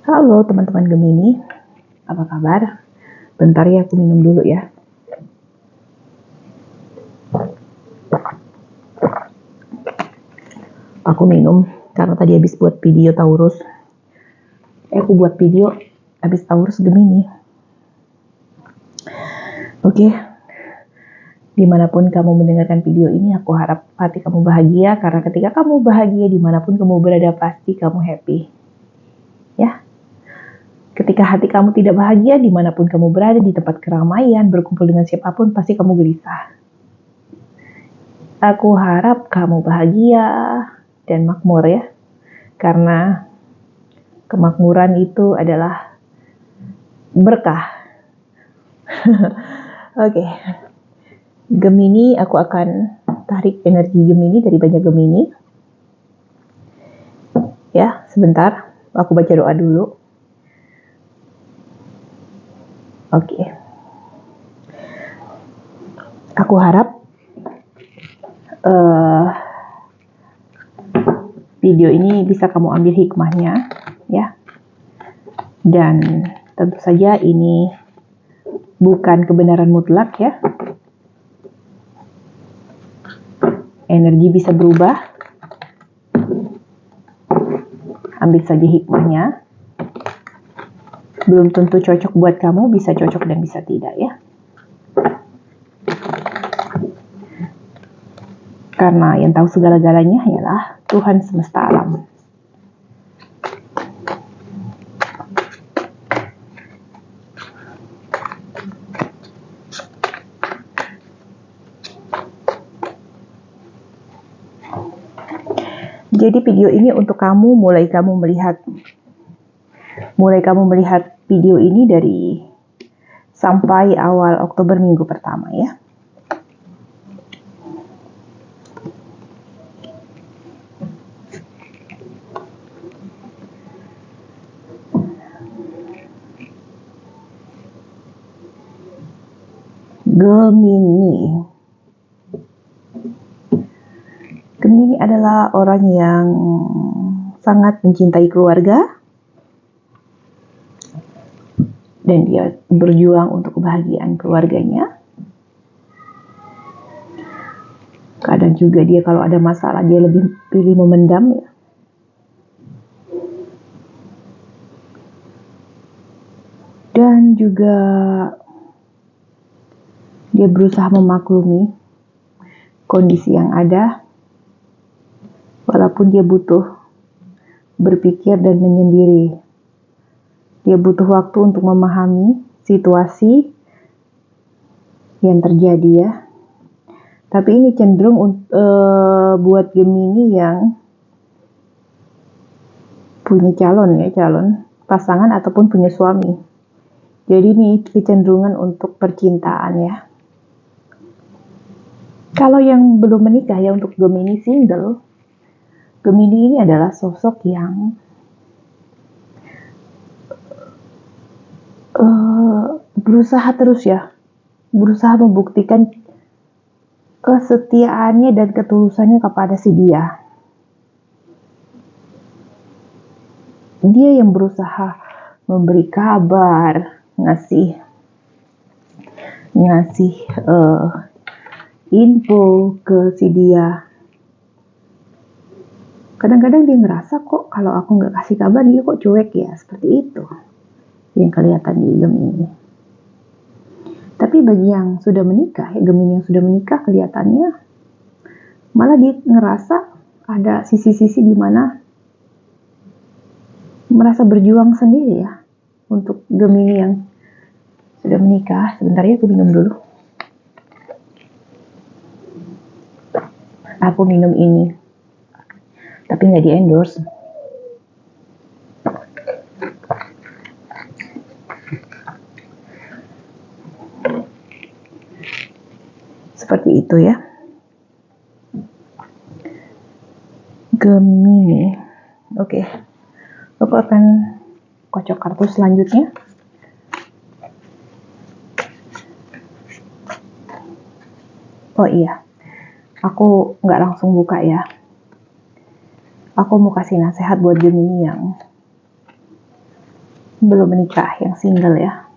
Halo teman-teman Gemini, apa kabar? Bentar ya, aku minum dulu ya. Aku minum karena tadi habis buat video Taurus. Aku buat video habis Taurus Gemini. Oke, dimanapun kamu mendengarkan video ini, aku harap hati kamu bahagia. Karena ketika kamu bahagia, dimanapun kamu berada, pasti kamu happy. Ya, ketika hati kamu tidak bahagia, dimanapun kamu berada, di tempat keramaian, berkumpul dengan siapapun, pasti kamu gelisah. Aku harap kamu bahagia dan makmur ya, karena kemakmuran itu adalah berkah. Oke. Gemini, aku akan tarik energi Gemini dari banyak Gemini. Ya, sebentar. Aku baca doa dulu. Oke. Aku harap video ini bisa kamu ambil hikmahnya, ya. Dan tentu saja ini bukan kebenaran mutlak ya. Energi bisa berubah. Ambil saja hikmahnya. Belum tentu cocok buat kamu, bisa cocok dan bisa tidak ya. Karena yang tahu segala-galanya ialah Tuhan semesta alam. Jadi video ini untuk kamu, mulai kamu melihat video ini dari sampai awal Oktober minggu pertama ya. Gemini. Gemini adalah orang yang sangat mencintai keluarga dan dia berjuang untuk kebahagiaan keluarganya. Kadang juga dia kalau ada masalah dia lebih pilih memendam ya. Dan juga dia berusaha memaklumi kondisi yang ada, walaupun dia butuh berpikir dan menyendiri. Dia butuh waktu untuk memahami situasi yang terjadi ya. Tapi ini cenderung buat Gemini yang punya calon pasangan ataupun punya suami. Jadi ini kecenderungan untuk percintaan ya. Kalau yang belum menikah ya, untuk Gemini single, Gemini ini adalah sosok yang berusaha terus ya, berusaha membuktikan kesetiaannya dan ketulusannya kepada si dia. Dia yang berusaha memberi kabar, ngasih info ke si dia. Kadang-kadang dia ngerasa kok kalau aku nggak kasih kabar dia kok cuek ya, seperti itu yang kelihatan di Gemini. Tapi bagi yang sudah menikah, ya Gemini yang sudah menikah kelihatannya malah dia ngerasa ada sisi-sisi di mana merasa berjuang sendiri ya. Untuk Gemini yang sudah menikah, sebentar ya aku minum dulu. Aku minum ini, tapi nggak di endorse. Seperti itu ya. Gemini. Oke. Aku akan kocok kartu selanjutnya. Oh iya, aku nggak langsung buka ya. Aku mau kasih nasihat buat Gemini yang belum menikah, yang single ya.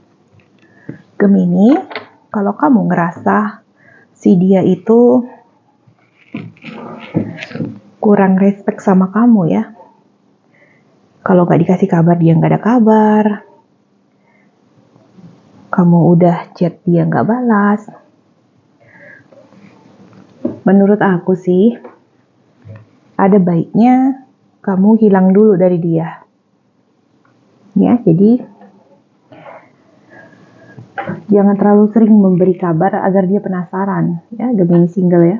Gemini, kalau kamu ngerasa si dia itu kurang respect sama kamu ya, kalau gak dikasih kabar dia gak ada kabar, kamu udah chat dia gak balas, menurut aku sih ada baiknya kamu hilang dulu dari dia ya. Jadi jangan terlalu sering memberi kabar agar dia penasaran ya, Gemini single ya.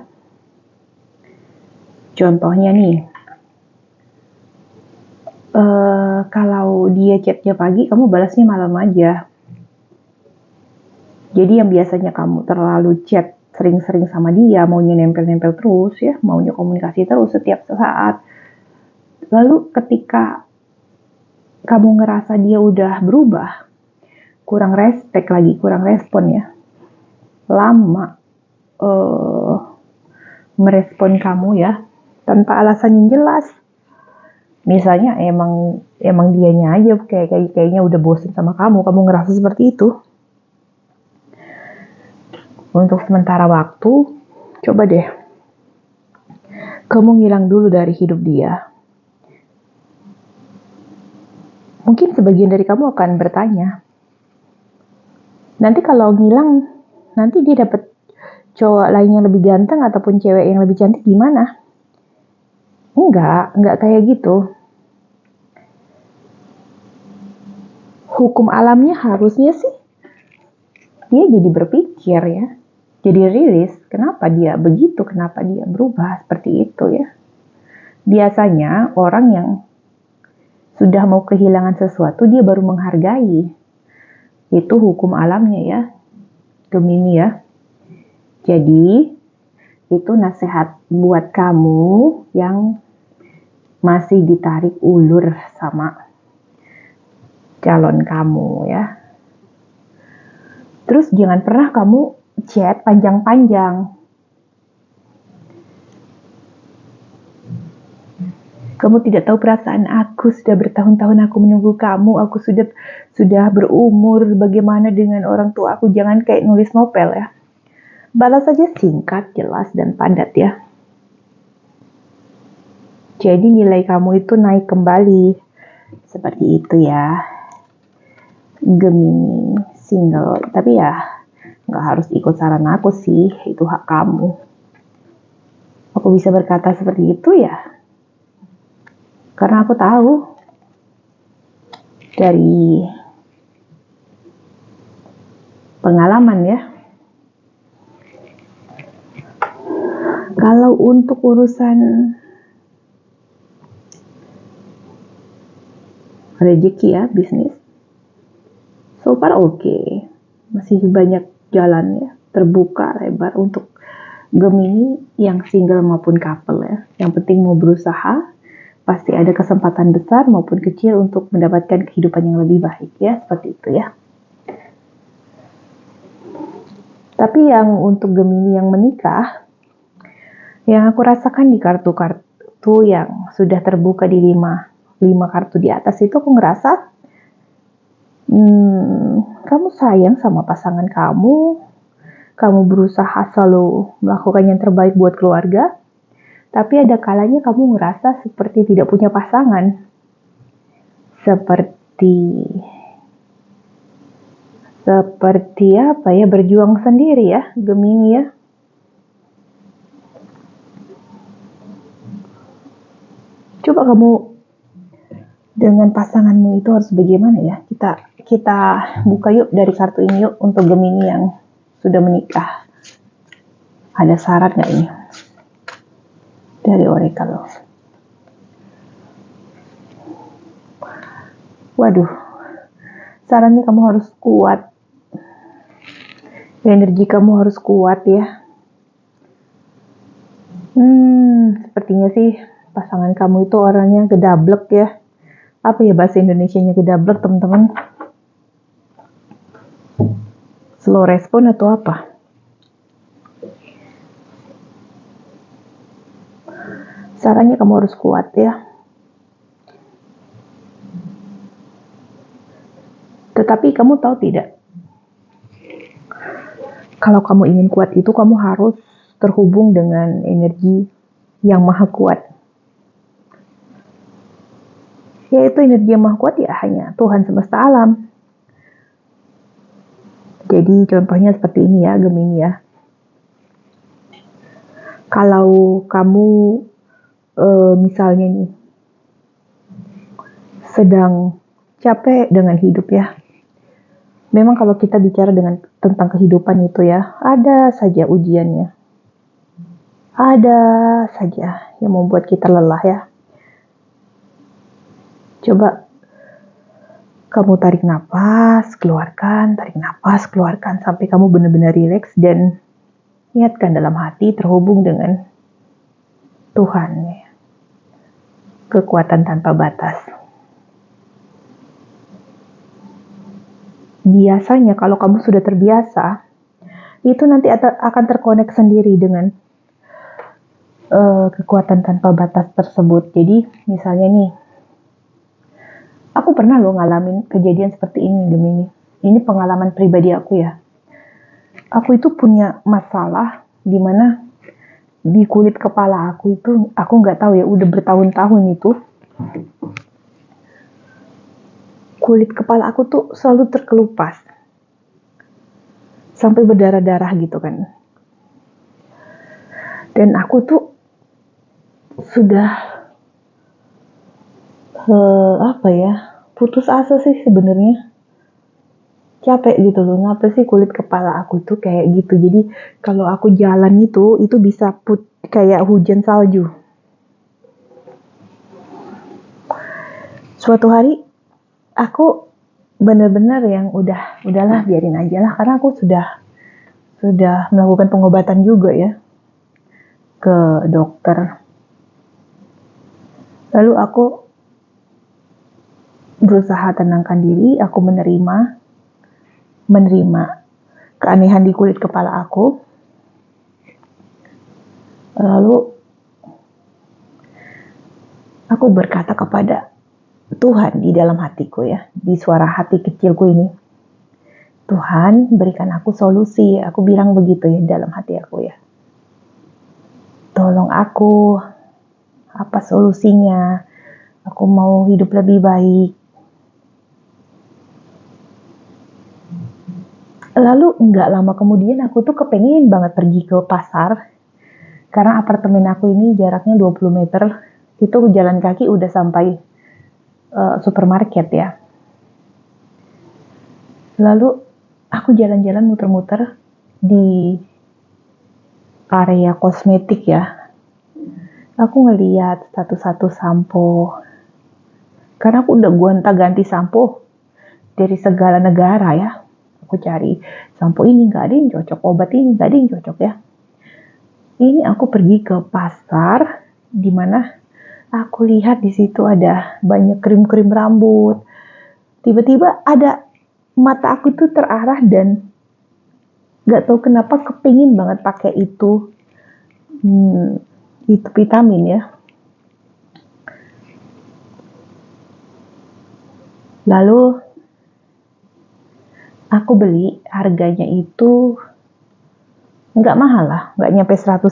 Contohnya nih, kalau dia chatnya pagi, kamu balasnya malam aja. Jadi yang biasanya kamu terlalu chat sering-sering sama dia, maunya nempel-nempel terus ya, maunya komunikasi terus setiap saat. Lalu ketika kamu ngerasa dia udah berubah, kurang respect lagi, kurang respon ya, lama merespon kamu ya, tanpa alasan yang jelas. Misalnya emang dianya aja kayaknya udah bosen sama kamu ngerasa seperti itu. Untuk sementara waktu, coba deh kamu ngilang dulu dari hidup dia. Mungkin sebagian dari kamu akan bertanya, nanti kalau ngilang, nanti dia dapet cowok lain yang lebih ganteng ataupun cewek yang lebih cantik gimana? Enggak kayak gitu. Hukum alamnya harusnya sih dia jadi berpikir ya, jadi rilis, kenapa dia begitu, kenapa dia berubah seperti itu ya. Biasanya orang yang sudah mau kehilangan sesuatu dia baru menghargai. Itu hukum alamnya ya, Gemini ya. Jadi itu nasihat buat kamu yang masih ditarik ulur sama calon kamu ya. Terus jangan pernah kamu chat panjang-panjang. Kamu tidak tahu perasaan aku, sudah bertahun-tahun aku menunggu kamu, aku sudah berumur, bagaimana dengan orang tua aku, jangan kayak nulis novel ya. Balas saja singkat, jelas, dan padat ya. Jadi nilai kamu itu naik kembali. Seperti itu ya, Gemini single. Tapi ya gak harus ikut saran aku sih, itu hak kamu. Aku bisa berkata seperti itu ya karena aku tahu dari pengalaman ya. Kalau untuk urusan rezeki ya, bisnis, so far oke. Masih banyak jalan ya, terbuka lebar untuk Gemini yang single maupun couple ya. Yang penting mau berusaha, pasti ada kesempatan besar maupun kecil untuk mendapatkan kehidupan yang lebih baik ya, seperti itu ya. Tapi yang untuk Gemini yang menikah, yang aku rasakan di kartu-kartu yang sudah terbuka di 5 kartu di atas itu, aku ngerasa kamu sayang sama pasangan kamu berusaha selalu melakukan yang terbaik buat keluarga, tapi ada kalanya kamu ngerasa seperti tidak punya pasangan, seperti apa ya, berjuang sendiri ya, Gemini ya. Coba kamu dengan pasanganmu itu harus bagaimana ya? Kita buka yuk dari kartu ini yuk untuk Gemini yang sudah menikah. Ada syarat nggak ini dari Oracle? Waduh, sarannya kamu harus kuat. Energi kamu harus kuat ya. Sepertinya sih pasangan kamu itu orangnya gedablek ya. Apa ya bahasa Indonesianya gedablek, teman-teman? Slow respon atau apa? Sarannya kamu harus kuat ya. Tetapi kamu tahu tidak, kalau kamu ingin kuat itu kamu harus terhubung dengan energi yang maha kuat. Yaitu energi yang maha kuat ya hanya Tuhan semesta alam. Jadi contohnya seperti ini ya, Gemini ya. Kalau kamu misalnya nih sedang capek dengan hidup ya. Memang kalau kita bicara tentang kehidupan itu ya, ada saja ujiannya. Ada saja yang membuat kita lelah ya. Coba kamu tarik nafas, keluarkan, tarik nafas, keluarkan sampai kamu benar-benar rileks dan niatkan dalam hati terhubung dengan Tuhan ya. Kekuatan tanpa batas. Biasanya kalau kamu sudah terbiasa, itu nanti akan terkonek sendiri dengan kekuatan tanpa batas tersebut. Jadi misalnya nih, aku pernah loh ngalamin kejadian seperti ini Gemini. Ini pengalaman pribadi aku ya. Aku itu punya masalah di mana di kulit kepala aku itu, aku nggak tahu ya, udah bertahun-tahun itu kulit kepala aku tuh selalu terkelupas sampai berdarah-darah gitu kan. Dan aku tuh sudah putus asa sih sebenarnya. Capek gitu loh, ngapa sih kulit kepala aku tuh kayak gitu. Jadi kalau aku jalan itu bisa kayak hujan salju. Suatu hari aku benar-benar yang udahlah biarin aja lah, karena aku sudah melakukan pengobatan juga ya ke dokter. Lalu aku berusaha tenangkan diri, aku menerima keanehan di kulit kepala aku. Lalu aku berkata kepada Tuhan di dalam hatiku ya, di suara hati kecilku ini. Tuhan, berikan aku solusi. Aku bilang begitu ya dalam hati aku ya. Tolong aku, apa solusinya? Aku mau hidup lebih baik. Lalu nggak lama kemudian aku tuh kepengen banget pergi ke pasar. Karena apartemen aku ini jaraknya 20 meter. Itu jalan kaki udah sampai supermarket ya. Lalu aku jalan-jalan muter-muter di area kosmetik ya. Aku ngeliat satu-satu sampo. Karena aku udah gonta-ganti sampo dari segala negara ya. Aku cari sampo ini nggak ada yang cocok, obat ini nggak ada yang cocok ya. Ini aku pergi ke pasar di mana aku lihat di situ ada banyak krim-krim rambut. Tiba-tiba ada mata aku tuh terarah dan nggak tahu kenapa kepingin banget pakai itu. Itu vitamin ya. Lalu aku beli, harganya itu nggak mahal lah, nggak nyampe 100.000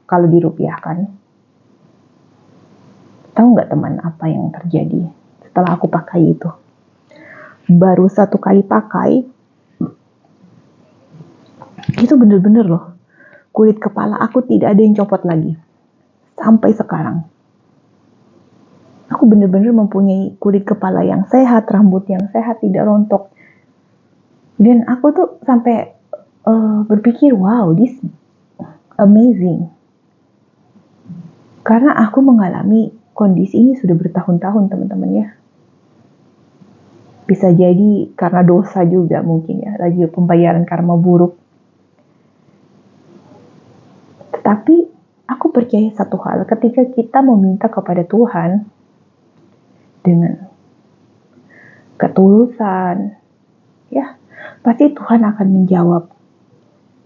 kalau dirupiahkan. Tahu nggak teman apa yang terjadi setelah aku pakai itu? Baru 1 kali pakai, itu bener-bener loh, kulit kepala aku tidak ada yang copot lagi. Sampai sekarang. Aku bener-bener mempunyai kulit kepala yang sehat, rambut yang sehat, tidak rontok. Dan aku tuh sampai berpikir, wow, this amazing. Karena aku mengalami kondisi ini sudah bertahun-tahun teman-teman ya. Bisa jadi karena dosa juga mungkin ya, lagi pembayaran karma buruk. Tetapi aku percaya satu hal, ketika kita meminta kepada Tuhan dengan ketulusan, ya pasti Tuhan akan menjawab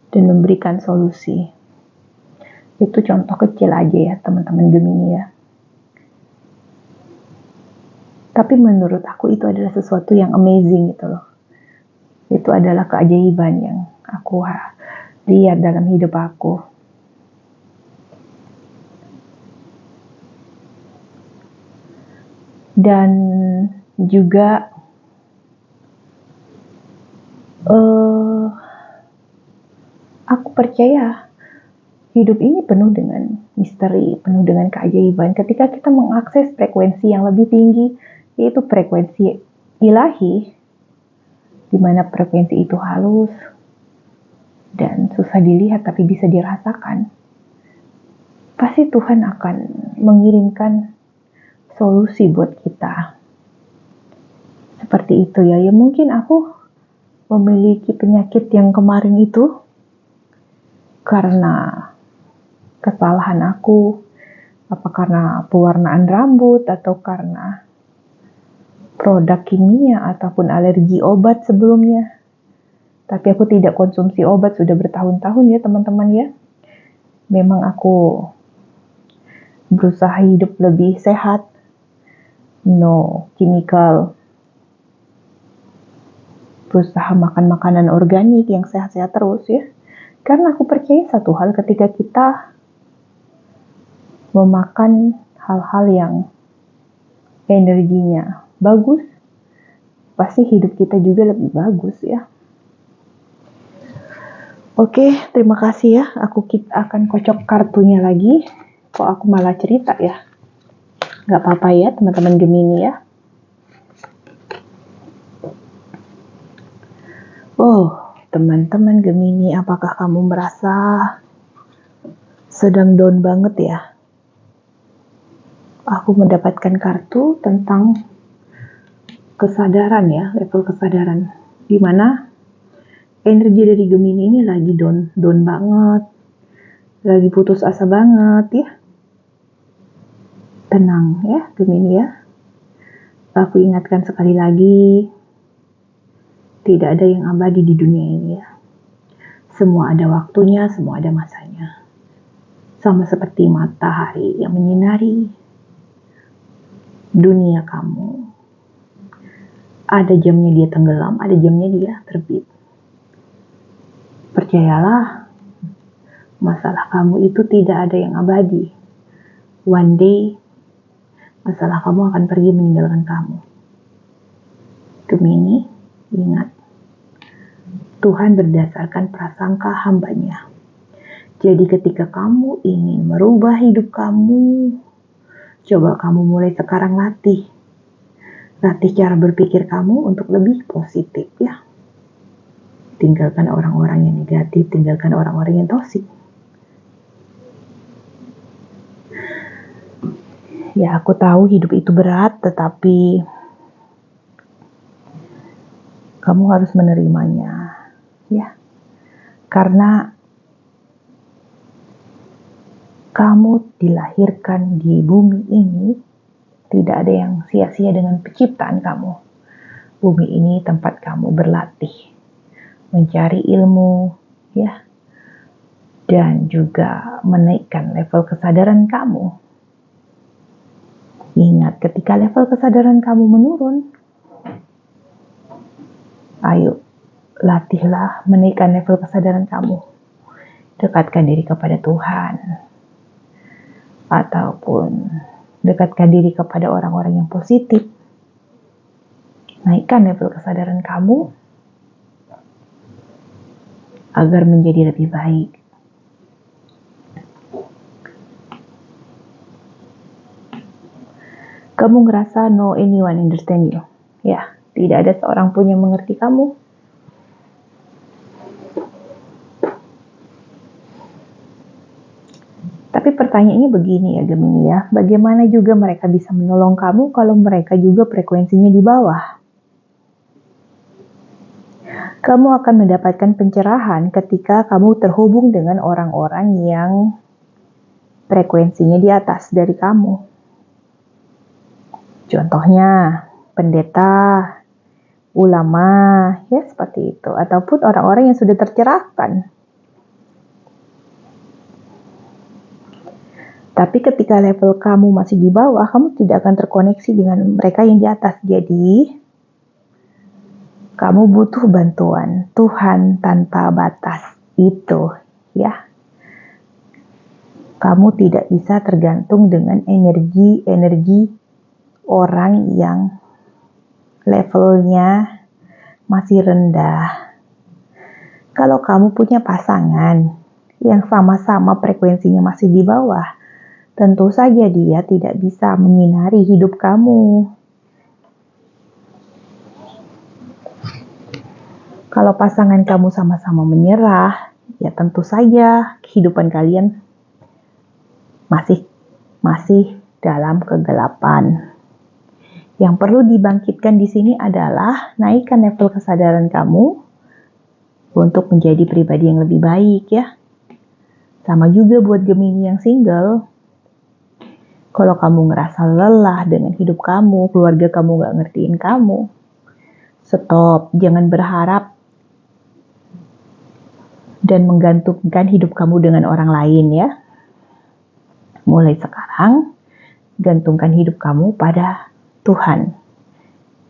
dan memberikan solusi. Itu contoh kecil aja ya teman-teman Gemini ya. Tapi menurut aku itu adalah sesuatu yang amazing gitu loh. Itu adalah keajaiban yang aku lihat dalam hidup aku. Dan juga aku percaya hidup ini penuh dengan misteri, penuh dengan keajaiban. Ketika kita mengakses frekuensi yang lebih tinggi, yaitu frekuensi ilahi, di mana frekuensi itu halus dan susah dilihat tapi bisa dirasakan, pasti Tuhan akan mengirimkan solusi buat kita. Seperti itu ya. Ya mungkin aku memiliki penyakit yang kemarin itu karena kesalahan aku, apa karena pewarnaan rambut atau karena produk kimia ataupun alergi obat sebelumnya. Tapi aku tidak konsumsi obat sudah bertahun-tahun ya teman-teman ya. Memang aku berusaha hidup lebih sehat, no chemical, berusaha makan makanan organik yang sehat-sehat terus ya. Karena aku percaya satu hal, ketika kita memakan hal-hal yang energinya bagus, pasti hidup kita juga lebih bagus ya. Oke, terima kasih ya. Aku akan kocok kartunya lagi. Kok aku malah cerita ya? Gak apa-apa ya teman-teman Gemini ya. Oh, teman-teman Gemini, apakah kamu merasa sedang down banget ya? Aku mendapatkan kartu tentang kesadaran ya, level kesadaran. Dimana energi dari Gemini ini lagi down banget. Lagi putus asa banget ya. Tenang ya Gemini ya. Aku ingatkan sekali lagi, tidak ada yang abadi di dunia ini ya. Semua ada waktunya, semua ada masanya. Sama seperti matahari yang menyinari dunia kamu. Ada jamnya dia tenggelam, ada jamnya dia terbit. Percayalah, masalah kamu itu tidak ada yang abadi. One day, masalah kamu akan pergi meninggalkan kamu. Gemini, ingat, Tuhan berdasarkan prasangka hambanya. Jadi ketika kamu ingin merubah hidup kamu, coba kamu mulai sekarang latih. Latih cara berpikir kamu untuk lebih positif ya. Tinggalkan orang-orang yang negatif, tinggalkan orang-orang yang toksik. Ya, aku tahu hidup itu berat, tetapi kamu harus menerimanya. Ya, karena kamu dilahirkan di bumi ini, tidak ada yang sia-sia dengan penciptaan kamu. Bumi ini tempat kamu berlatih, mencari ilmu, ya, dan juga menaikkan level kesadaran kamu. Ingat, ketika level kesadaran kamu menurun, ayo, latihlah menaikkan level kesadaran kamu. Dekatkan diri kepada Tuhan. Ataupun dekatkan diri kepada orang-orang yang positif. Naikkan level kesadaran kamu agar menjadi lebih baik. Kamu ngerasa no anyone understand you. Ya, tidak ada seorang pun yang mengerti kamu. Tapi pertanyaannya begini ya Gemini ya, bagaimana juga mereka bisa menolong kamu kalau mereka juga frekuensinya di bawah? Kamu akan mendapatkan pencerahan ketika kamu terhubung dengan orang-orang yang frekuensinya di atas dari kamu. Contohnya, pendeta, ulama, ya seperti itu. Ataupun orang-orang yang sudah tercerahkan. Tapi ketika level kamu masih di bawah, kamu tidak akan terkoneksi dengan mereka yang di atas. Jadi, Kamu butuh bantuan Tuhan tanpa batas. Itu ya. Kamu tidak bisa tergantung dengan energi orang yang levelnya masih rendah. Kalau kamu punya pasangan yang sama-sama frekuensinya masih di bawah, tentu saja dia tidak bisa menyinari hidup kamu. Kalau pasangan kamu sama-sama menyerah, ya tentu saja kehidupan kalian masih dalam kegelapan. Yang perlu dibangkitkan di sini adalah naikkan level kesadaran kamu untuk menjadi pribadi yang lebih baik ya. Sama juga buat Gemini yang single. Kalau kamu ngerasa lelah dengan hidup kamu, keluarga kamu gak ngertiin kamu, stop, jangan berharap dan menggantungkan hidup kamu dengan orang lain ya. Mulai sekarang, gantungkan hidup kamu pada Tuhan.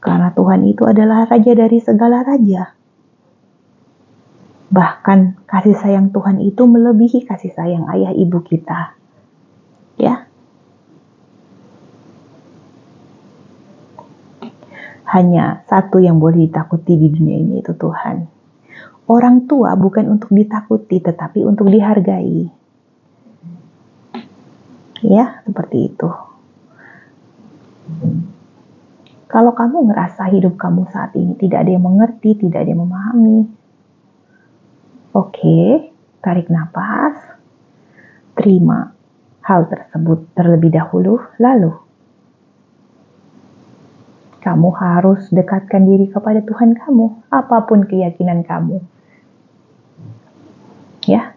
Karena Tuhan itu adalah raja dari segala raja. Bahkan kasih sayang Tuhan itu melebihi kasih sayang ayah ibu kita. Ya. Hanya satu yang boleh ditakuti di dunia ini, itu Tuhan. Orang tua bukan untuk ditakuti, tetapi untuk dihargai. Ya, seperti itu. Kalau kamu ngerasa hidup kamu saat ini tidak ada yang mengerti, tidak ada yang memahami, oke, tarik nafas, terima hal tersebut terlebih dahulu, lalu kamu harus dekatkan diri kepada Tuhan kamu, apapun keyakinan kamu. Ya,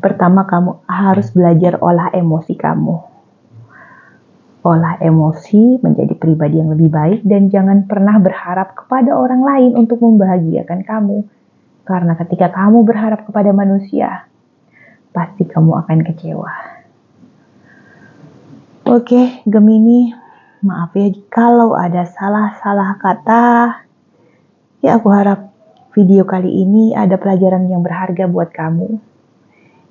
pertama kamu harus belajar olah emosi kamu. Olah emosi menjadi pribadi yang lebih baik dan jangan pernah berharap kepada orang lain untuk membahagiakan kamu. Karena ketika kamu berharap kepada manusia, pasti kamu akan kecewa. Oke, Gemini, maaf ya kalau ada salah-salah kata. Ya, aku harap video kali ini ada pelajaran yang berharga buat kamu.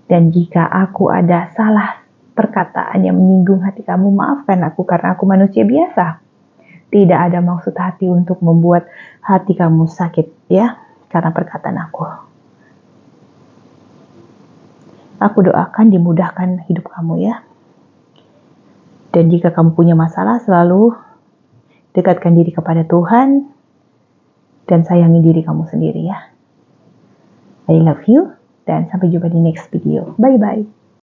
Dan jika aku ada salah perkataan yang menyinggung hati kamu, maafkan aku karena aku manusia biasa. Tidak ada maksud hati untuk membuat hati kamu sakit ya, karena perkataan aku. Aku doakan dimudahkan hidup kamu ya. Dan jika kamu punya masalah, selalu dekatkan diri kepada Tuhan dan sayangi diri kamu sendiri ya. I love you dan sampai jumpa di next video. Bye-bye.